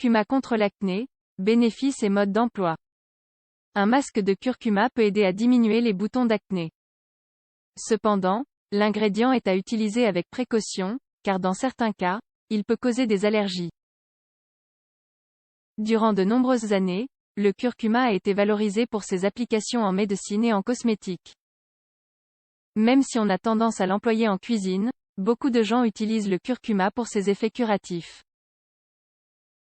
curcuma contre l'acné, bénéfices et mode d'emploi. Un masque de curcuma peut aider à diminuer les boutons d'acné. Cependant, l'ingrédient est à utiliser avec précaution, car dans certains cas, il peut causer des allergies. Durant de nombreuses années, le curcuma a été valorisé pour ses applications en médecine et en cosmétique. Même si on a tendance à l'employer en cuisine, beaucoup de gens utilisent le curcuma pour ses effets curatifs.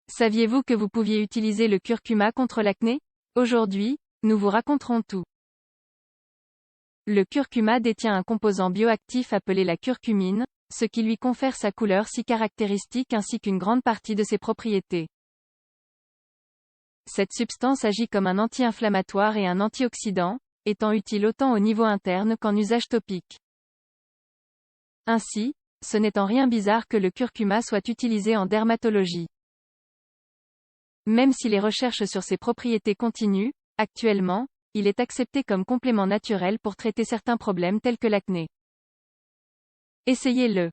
Saviez-vous que vous pouviez utiliser le curcuma contre l'acné? Aujourd'hui, nous vous raconterons tout. Le curcuma détient un composant bioactif appelé la curcumine, ce qui lui confère sa couleur si caractéristique ainsi qu'une grande partie de ses propriétés. Cette substance agit comme un anti-inflammatoire et un antioxydant, étant utile autant au niveau interne qu'en usage topique. Ainsi, ce n'est en rien bizarre que le curcuma soit utilisé en dermatologie. Même si les recherches sur ses propriétés continuent, actuellement, il est accepté comme complément naturel pour traiter certains problèmes tels que l'acné. Essayez-le.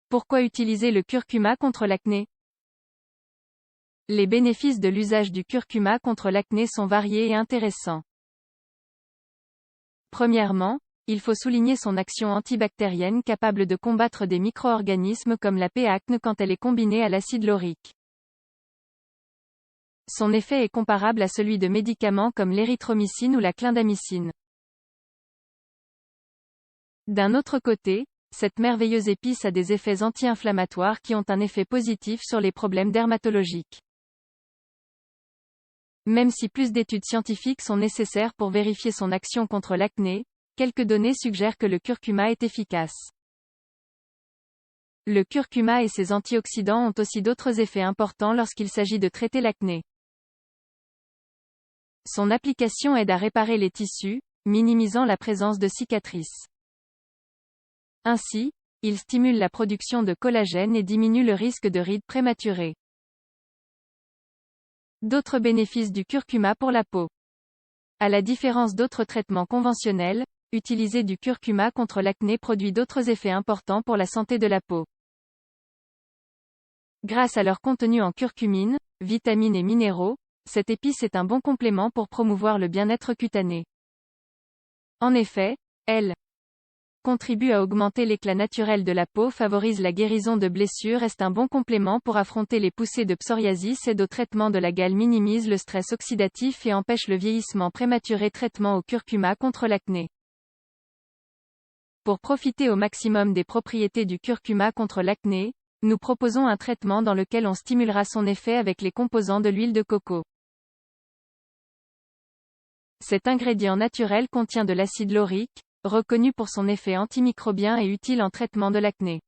Pourquoi utiliser le curcuma contre l'acné? Les bénéfices de l'usage du curcuma contre l'acné sont variés et intéressants. Premièrement, il faut souligner son action antibactérienne capable de combattre des micro-organismes comme la P. acnes quand elle est combinée à l'acide laurique. Son effet est comparable à celui de médicaments comme l'érythromycine ou la clindamycine. D'un autre côté, cette merveilleuse épice a des effets anti-inflammatoires qui ont un effet positif sur les problèmes dermatologiques. Même si plus d'études scientifiques sont nécessaires pour vérifier son action contre l'acné, quelques données suggèrent que le curcuma est efficace. Le curcuma et ses antioxydants ont aussi d'autres effets importants lorsqu'il s'agit de traiter l'acné. Son application aide à réparer les tissus, minimisant la présence de cicatrices. Ainsi, il stimule la production de collagène et diminue le risque de rides prématurées. D'autres bénéfices du curcuma pour la peau. À la différence d'autres traitements conventionnels, utiliser du curcuma contre l'acné produit d'autres effets importants pour la santé de la peau. Grâce à leur contenu en curcumine, vitamines et minéraux, cette épice est un bon complément pour promouvoir le bien-être cutané. En effet, elle contribue à augmenter l'éclat naturel de la peau, favorise la guérison de blessures, est un bon complément pour affronter les poussées de psoriasis, aide au traitement de la gale, minimise le stress oxydatif et empêche le vieillissement prématuré. Traitement au curcuma contre l'acné. Pour profiter au maximum des propriétés du curcuma contre l'acné, nous proposons un traitement dans lequel on stimulera son effet avec les composants de l'huile de coco. Cet ingrédient naturel contient de l'acide laurique, reconnu pour son effet antimicrobien et utile en traitement de l'acné.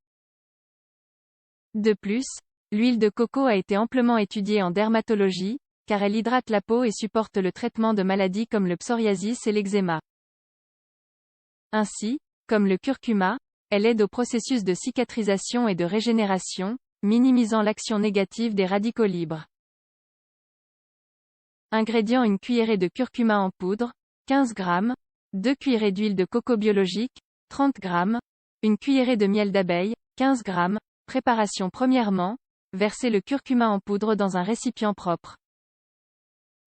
De plus, l'huile de coco a été amplement étudiée en dermatologie, car elle hydrate la peau et supporte le traitement de maladies comme le psoriasis et l'eczéma. Ainsi, comme le curcuma, elle aide au processus de cicatrisation et de régénération, minimisant l'action négative des radicaux libres. Ingrédients: une cuillerée de curcuma en poudre, 15 g, 2 cuillerées d'huile de coco biologique, 30 g, une cuillerée de miel d'abeille, 15 g. Préparation: premièrement, versez le curcuma en poudre dans un récipient propre.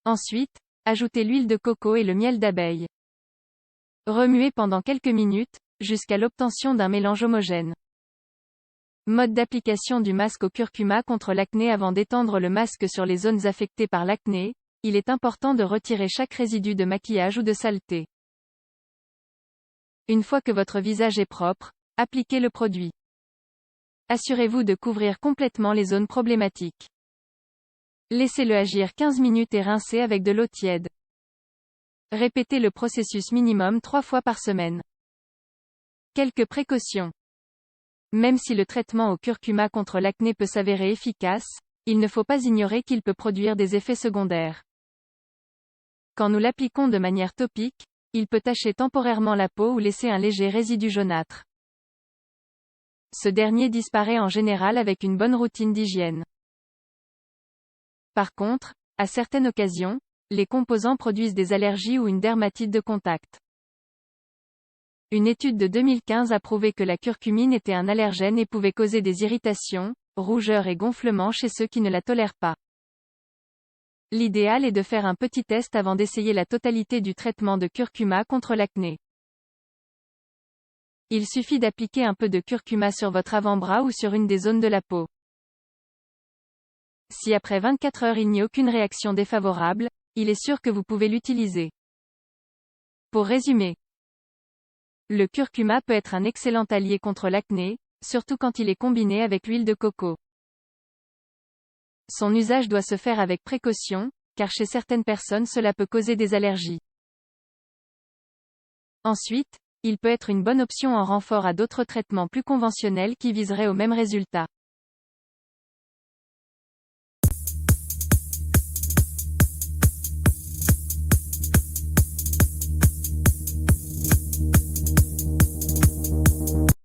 Ensuite, ajoutez l'huile de coco et le miel d'abeille. Remuez pendant quelques minutes, jusqu'à l'obtention d'un mélange homogène. Mode d'application du masque au curcuma contre l'acné. Avant d'étendre le masque sur les zones affectées par l'acné, il est important de retirer chaque résidu de maquillage ou de saleté. Une fois que votre visage est propre, appliquez le produit. Assurez-vous de couvrir complètement les zones problématiques. Laissez-le agir 15 minutes et rincez avec de l'eau tiède. Répétez le processus minimum 3 fois par semaine. Quelques précautions. Même si le traitement au curcuma contre l'acné peut s'avérer efficace, il ne faut pas ignorer qu'il peut produire des effets secondaires. Quand nous l'appliquons de manière topique, il peut tacher temporairement la peau ou laisser un léger résidu jaunâtre. Ce dernier disparaît en général avec une bonne routine d'hygiène. Par contre, à certaines occasions, les composants produisent des allergies ou une dermatite de contact. Une étude de 2015 a prouvé que la curcumine était un allergène et pouvait causer des irritations, rougeur et gonflement chez ceux qui ne la tolèrent pas. L'idéal est de faire un petit test avant d'essayer la totalité du traitement de curcuma contre l'acné. Il suffit d'appliquer un peu de curcuma sur votre avant-bras ou sur une des zones de la peau. Si après 24 heures il n'y a aucune réaction défavorable, il est sûr que vous pouvez l'utiliser. Pour résumer, le curcuma peut être un excellent allié contre l'acné, surtout quand il est combiné avec l'huile de coco. Son usage doit se faire avec précaution, car chez certaines personnes cela peut causer des allergies. Ensuite, il peut être une bonne option en renfort à d'autres traitements plus conventionnels qui viseraient au même résultat.